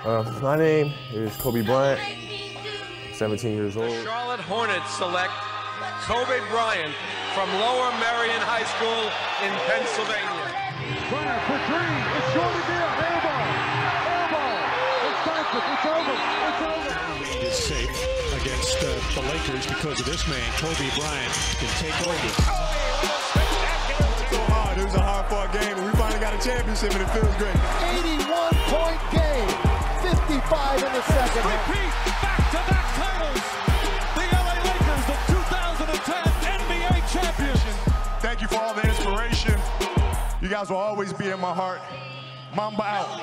My name is Kobe Bryant, 17 years old. The Charlotte Hornets select Kobe Bryant from Lower Merion High School in Pennsylvania. Bryant for three, it's short again, air ball, it's perfect, it's over, it's over. Lead is safe against the Lakers because of this man, Kobe Bryant, can take over. So hard, it was a hard-fought game, and we finally got a championship, and it feels great. 81-point game, 55 in the second. Repeat back-to-back titles. The LA Lakers, the 2010 NBA champions. Thank you for all the inspiration. You guys will always be in my heart. Mamba out.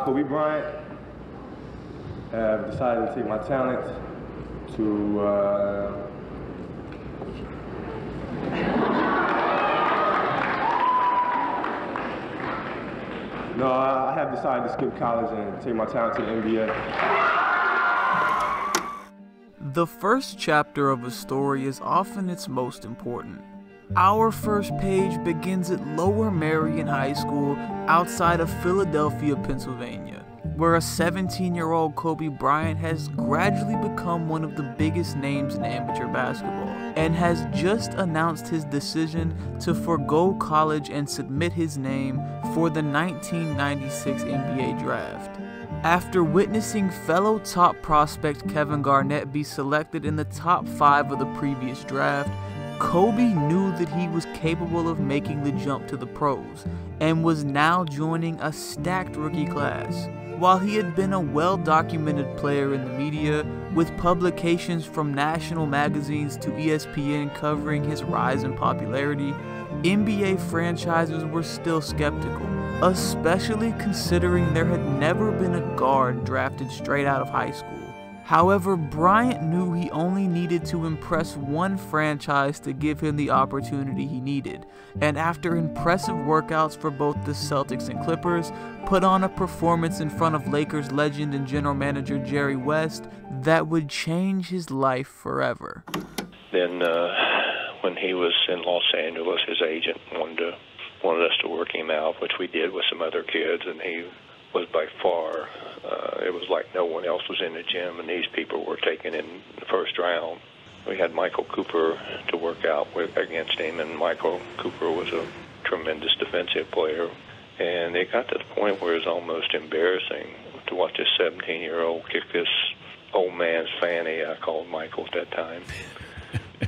Kobe Bryant have decided to take my talent to No, I have decided to skip college and take my talent to the NBA. The first chapter of a story is often its most important. Our first page begins at Lower Merion High School outside of Philadelphia, Pennsylvania, where a 17-year-old Kobe Bryant has gradually become one of the biggest names in amateur basketball and has just announced his decision to forego college and submit his name for the 1996 NBA draft. After witnessing fellow top prospect Kevin Garnett be selected in the top 5 of the previous draft, Kobe knew that he was capable of making the jump to the pros and was now joining a stacked rookie class. While he had been a well-documented player in the media, with publications from national magazines to ESPN covering his rise in popularity, NBA franchises were still skeptical, especially considering there had never been a guard drafted straight out of high school. However, Bryant knew he only needed to impress one franchise to give him the opportunity he needed, and after impressive workouts for both the Celtics and Clippers, put on a performance in front of Lakers legend and general manager Jerry West that would change his life forever. Then when he was in Los Angeles, his agent wanted us to work him out, which we did with some other kids, and he was by far, it was like no one else was in the gym, and these people were taken in the first round. We had Michael Cooper to work out with against him, and Michael Cooper was a tremendous defensive player. And it got to the point where it was almost embarrassing to watch this 17-year-old kick this old man's fanny, I called Michael at that time.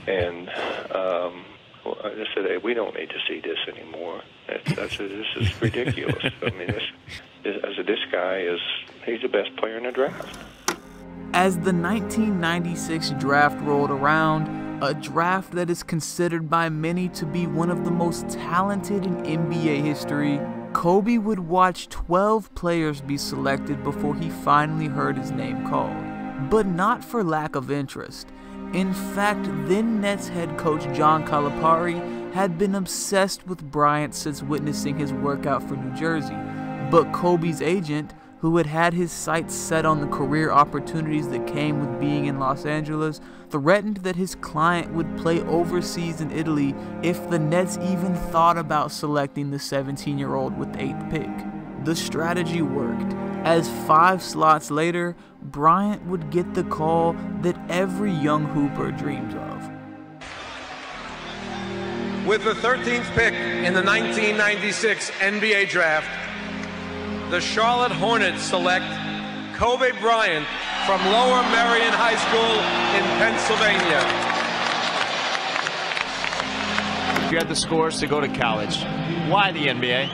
And I said, hey, we don't need to see this anymore. I said, this is ridiculous. I mean, this guy he's the best player in the draft. As the 1996 draft rolled around, a draft that is considered by many to be one of the most talented in NBA history, Kobe would watch 12 players be selected before he finally heard his name called. But not for lack of interest. In fact, then Nets head coach John Calipari had been obsessed with Bryant since witnessing his workout for New Jersey. But Kobe's agent, who had had his sights set on the career opportunities that came with being in Los Angeles, threatened that his client would play overseas in Italy if the Nets even thought about selecting the 17-year-old with the 8th pick. The strategy worked, as 5 slots later, Bryant would get the call that every young hooper dreams of. With the 13th pick in the 1996 NBA draft, the Charlotte Hornets select Kobe Bryant from Lower Merion High School in Pennsylvania. You had the scores to go to college. Why the NBA?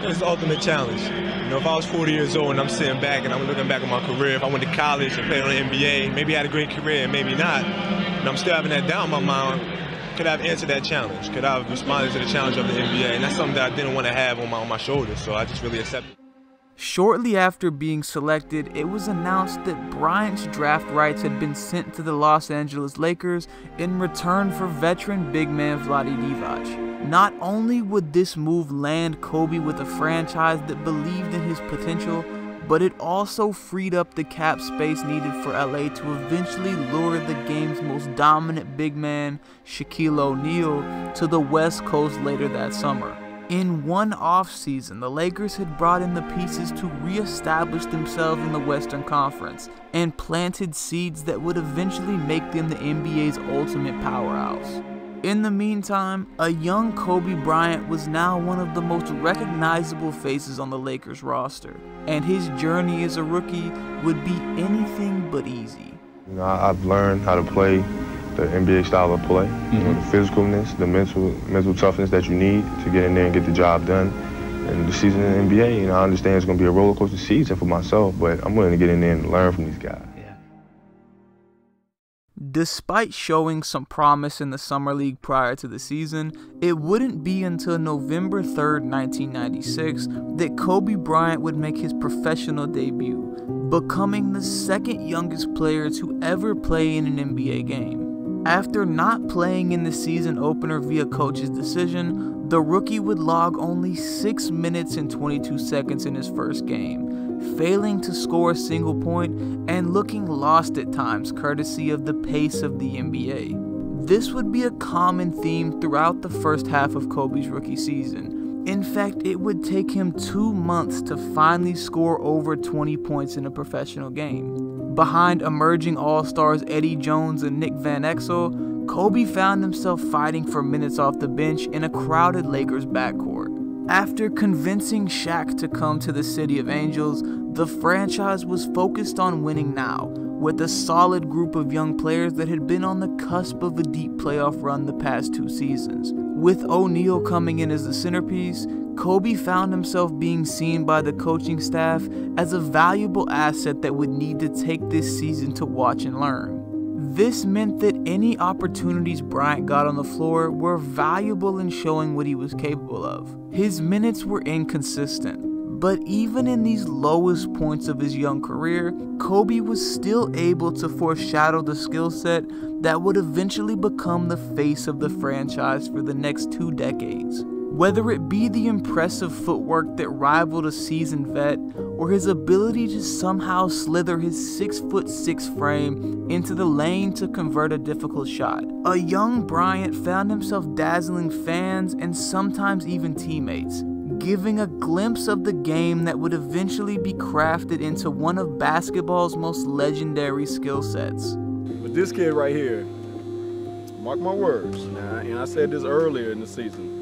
It's the ultimate challenge. You know, if I was 40 years old and I'm sitting back and I'm looking back at my career, if I went to college and played on the NBA, maybe I had a great career, maybe not, and I'm still having that doubt in my mind, could I have answered that challenge? Could I have responded to the challenge of the NBA? And that's something that I didn't want to have on my shoulders, so I just really accepted it. Shortly after being selected, it was announced that Bryant's draft rights had been sent to the Los Angeles Lakers in return for veteran big man Vlade Divac. Not only would this move land Kobe with a franchise that believed in his potential, but it also freed up the cap space needed for LA to eventually lure the game's most dominant big man, Shaquille O'Neal, to the West Coast later that summer. In one offseason, the Lakers had brought in the pieces to re-establish themselves in the Western Conference and planted seeds that would eventually make them the NBA's ultimate powerhouse. In the meantime, a young Kobe Bryant was now one of the most recognizable faces on the Lakers roster, and his journey as a rookie would be anything but easy. You know, I've learned how to play the NBA style of play, you know, the physicalness, the mental toughness that you need to get in there and get the job done. And the season in the NBA, you know, I understand it's going to be a roller coaster season for myself, but I'm willing to get in there and learn from these guys. Despite showing some promise in the Summer League prior to the season, it wouldn't be until November 3rd, 1996 that Kobe Bryant would make his professional debut, becoming the second youngest player to ever play in an NBA game. After not playing in the season opener via coach's decision, the rookie would log only 6 minutes and 22 seconds in his first game, failing to score a single point and looking lost at times courtesy of the pace of the NBA. This would be a common theme throughout the first half of Kobe's rookie season. In fact, it would take him 2 months to finally score over 20 points in a professional game. Behind emerging all-stars Eddie Jones and Nick Van Exel, Kobe found himself fighting for minutes off the bench in a crowded Lakers backcourt. After convincing Shaq to come to the City of Angels, the franchise was focused on winning now, with a solid group of young players that had been on the cusp of a deep playoff run the past 2 seasons. With O'Neal coming in as the centerpiece, Kobe found himself being seen by the coaching staff as a valuable asset that would need to take this season to watch and learn. This meant that any opportunities Bryant got on the floor were valuable in showing what he was capable of. His minutes were inconsistent, but even in these lowest points of his young career, Kobe was still able to foreshadow the skill set that would eventually become the face of the franchise for the next 2 decades. Whether it be the impressive footwork that rivaled a seasoned vet, or his ability to somehow slither his 6'6" frame into the lane to convert a difficult shot, a young Bryant found himself dazzling fans and sometimes even teammates, giving a glimpse of the game that would eventually be crafted into one of basketball's most legendary skill sets. But this kid right here, mark my words, and I said this earlier in the season,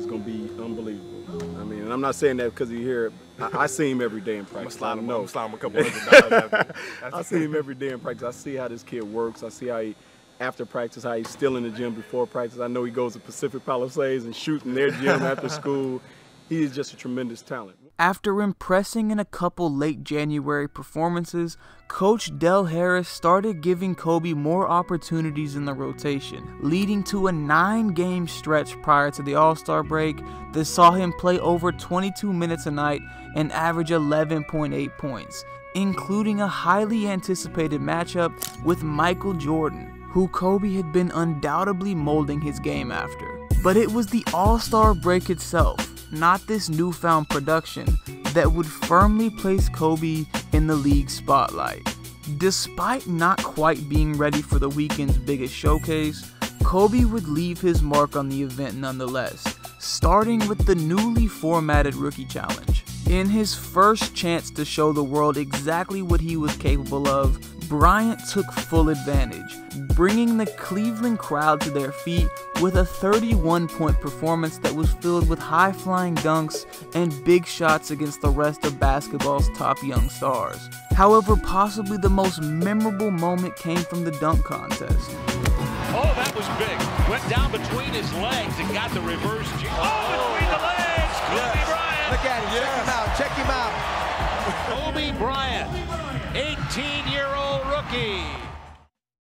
going to be unbelievable. I mean, and I'm not saying that because he's here. I see him every day in practice. I'm going to slide him a couple $100. I see him every day in practice. I see how this kid works. I see how he, after practice, how he's still in the gym before practice. I know he goes to Pacific Palisades and shoots in their gym after school. He is just a tremendous talent. After impressing in a couple late January performances, Coach Del Harris started giving Kobe more opportunities in the rotation, leading to a 9-game stretch prior to the All-Star break that saw him play over 22 minutes a night and average 11.8 points, including a highly anticipated matchup with Michael Jordan, who Kobe had been undoubtedly molding his game after. But it was the All-Star break itself, not this newfound production, that would firmly place Kobe in the league spotlight. Despite not quite being ready for the weekend's biggest showcase, Kobe would leave his mark on the event nonetheless, starting with the newly formatted Rookie Challenge. In his first chance to show the world exactly what he was capable of, Bryant took full advantage, bringing the Cleveland crowd to their feet with a 31-point performance that was filled with high-flying dunks and big shots against the rest of basketball's top young stars. However, possibly the most memorable moment came from the dunk contest. Oh, that was big. Went down between his legs and got the reverse. Between the legs, Kobe Bryant. Look at him, check him out. Kobe Bryant, 18-year-old rookie.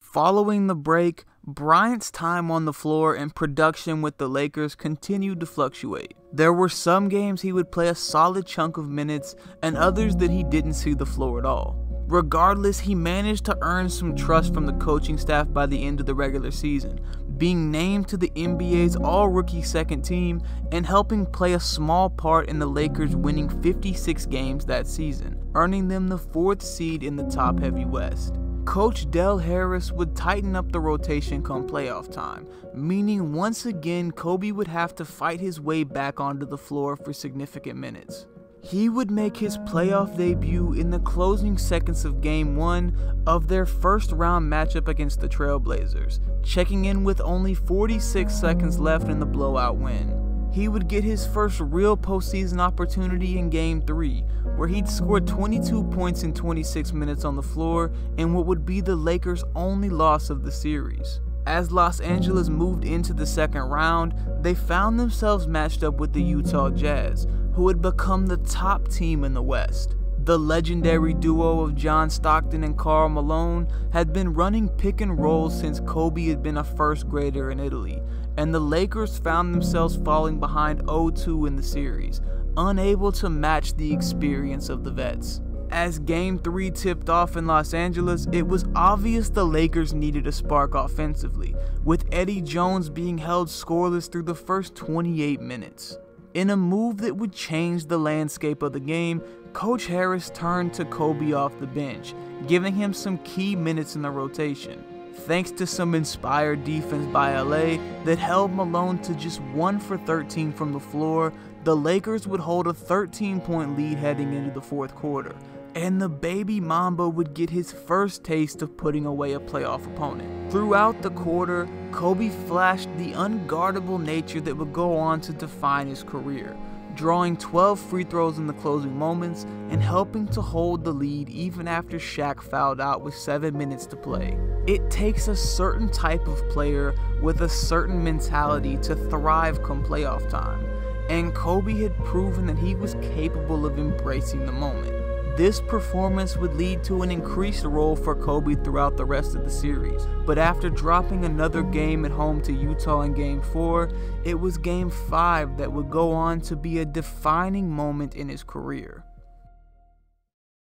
Following the break, Bryant's time on the floor and production with the Lakers continued to fluctuate. There were some games he would play a solid chunk of minutes and others that he didn't see the floor at all. Regardless, he managed to earn some trust from the coaching staff by the end of the regular season, being named to the NBA's all-rookie second team and helping play a small part in the Lakers winning 56 games that season, earning them the 4th seed in the top-heavy West. Coach Del Harris would tighten up the rotation come playoff time, meaning once again Kobe would have to fight his way back onto the floor for significant minutes. He would make his playoff debut in the closing seconds of Game 1 of their first-round matchup against the Trailblazers, checking in with only 46 seconds left in the blowout win. He would get his first real postseason opportunity in Game 3, where he'd scored 22 points in 26 minutes on the floor in what would be the Lakers' only loss of the series. As Los Angeles moved into the second round, they found themselves matched up with the Utah Jazz, who had become the top team in the West. The legendary duo of John Stockton and Karl Malone had been running pick and rolls since Kobe had been a first grader in Italy, and the Lakers found themselves falling behind 0-2 in the series, unable to match the experience of the vets. As Game 3 tipped off in Los Angeles, it was obvious the Lakers needed a spark offensively, with Eddie Jones being held scoreless through the first 28 minutes. In a move that would change the landscape of the game, Coach Harris turned to Kobe off the bench, giving him some key minutes in the rotation. Thanks to some inspired defense by LA that held Malone to just 1 for 13 from the floor, the Lakers would hold a 13-point lead heading into the fourth quarter, and the baby Mamba would get his first taste of putting away a playoff opponent. Throughout the quarter, Kobe flashed the unguardable nature that would go on to define his career, drawing 12 free throws in the closing moments and helping to hold the lead even after Shaq fouled out with 7 minutes to play. It takes a certain type of player with a certain mentality to thrive come playoff time, and Kobe had proven that he was capable of embracing the moment. This performance would lead to an increased role for Kobe throughout the rest of the series, but after dropping another game at home to Utah in Game 4, it was Game 5 that would go on to be a defining moment in his career.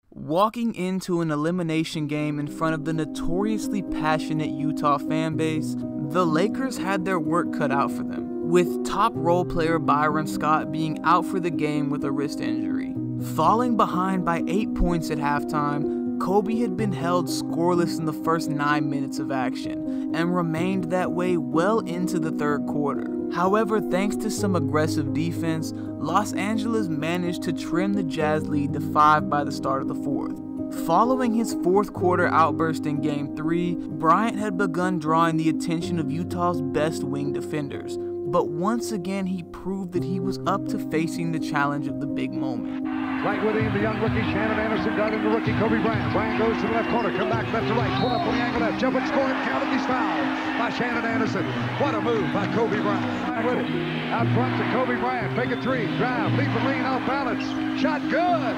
Walking into an elimination game in front of the notoriously passionate Utah fan base, the Lakers had their work cut out for them, with top role player Byron Scott being out for the game with a wrist injury. Falling behind by 8 points at halftime, Kobe had been held scoreless in the first 9 minutes of action, and remained that way well into the third quarter. However, thanks to some aggressive defense, Los Angeles managed to trim the Jazz lead to 5 by the start of the fourth. Following his fourth quarter outburst in Game 3, Bryant had begun drawing the attention of Utah's best wing defenders, but once again he proved that he was up to facing the challenge of the big moment. Right with him, the young rookie Shannon Anderson guarding the rookie Kobe Bryant. Bryant goes to the left corner, come back left to right, pull up on the angle left, jump and score it, counted, he's fouled by Shannon Anderson. What a move by Kobe Bryant. With it, out front to Kobe Bryant, fake a three, drive, leap and lean, off balance, shot good.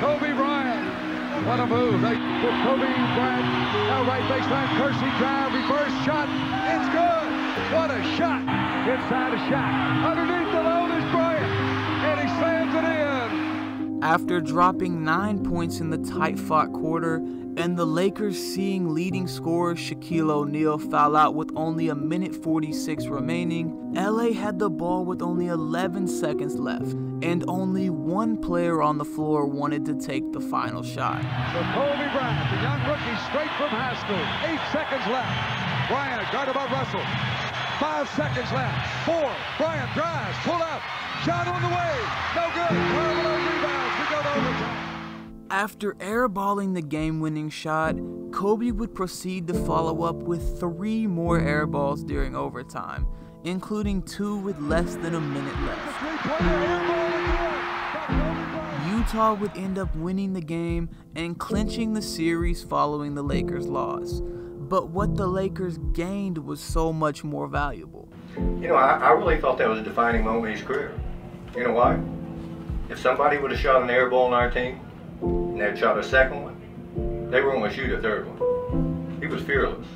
Kobe Bryant, what a move. They put Kobe Bryant out right baseline, Kersey drive, reverse shot, it's good. What a shot. Inside a shot, underneath the load is Bryant, and he slams it in. After dropping 9 points in the tight-fought quarter, and the Lakers seeing leading scorer Shaquille O'Neal foul out with only a minute 46 remaining, LA had the ball with only 11 seconds left, and only one player on the floor wanted to take the final shot. So Kobe Bryant, the young rookie straight from high school, 8 seconds left. Bryant guarded by Russell. 5 seconds left. 4. Bryant drives, pull up, shot on the way, no good. Carmelo rebounds to go to overtime. After airballing the game-winning shot, Kobe would proceed to follow up with 3 more airballs during overtime, including 2 with less than a minute left. Utah would end up winning the game and clinching the series following the Lakers' loss. But what the Lakers gained was so much more valuable. You know, I really thought that was a defining moment in his career. You know why? If somebody would have shot an air ball on our team, and they'd shot a second one, they were going to shoot a third one. He was fearless.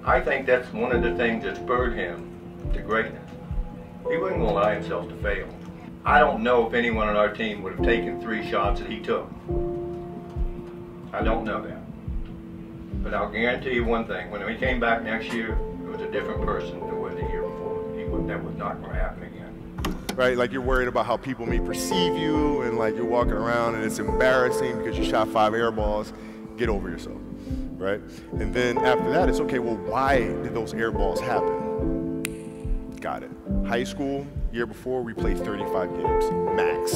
I think that's one of the things that spurred him to greatness. He wasn't going to allow himself to fail. I don't know if anyone on our team would have taken 3 shots that he took. I don't know that. But I'll guarantee you one thing, when he came back next year, it was a different person than what the year before. That was not going to happen again. right? Like you're worried about how people may perceive you, and like you're walking around and it's embarrassing because you shot 5 air balls. Get over yourself, right? And then after that, it's okay, well, why did those air balls happen? Got it. High school, year before, we played 35 games, max,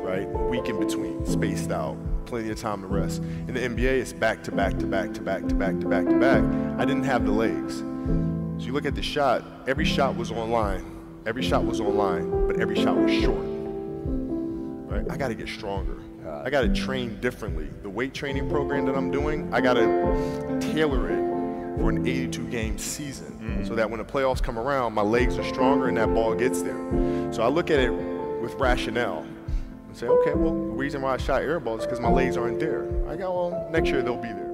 right? Week in between, spaced out, plenty of time to rest. In the NBA, it's back to back to back to back to back to back to back. I didn't have the legs. So you look at the shot, every shot was online. Every shot was online, but every shot was short, right? I gotta get stronger. I gotta train differently. The weight training program that I'm doing, I gotta tailor it for an 82-game season so that when the playoffs come around, my legs are stronger and that ball gets there. So I look at it with rationale and say, okay, well, the reason why I shot air balls is because my legs aren't there. I go, well, next year they'll be there.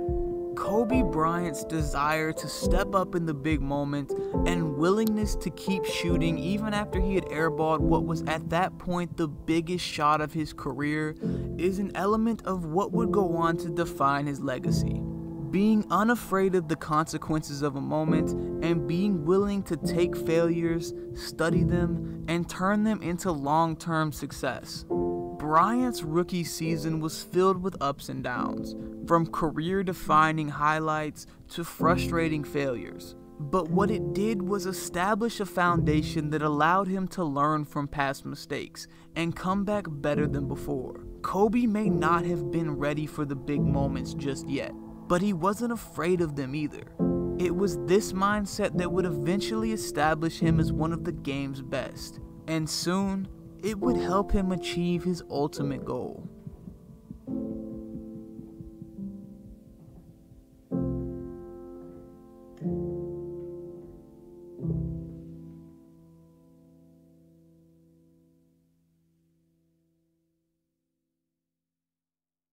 Kobe Bryant's desire to step up in the big moment and willingness to keep shooting even after he had airballed what was at that point the biggest shot of his career is an element of what would go on to define his legacy. Being unafraid of the consequences of a moment and being willing to take failures, study them, and turn them into long-term success. Bryant's rookie season was filled with ups and downs, from career-defining highlights to frustrating failures. But what it did was establish a foundation that allowed him to learn from past mistakes and come back better than before. Kobe may not have been ready for the big moments just yet, but he wasn't afraid of them either. It was this mindset that would eventually establish him as one of the game's best, and soon, it would help him achieve his ultimate goal.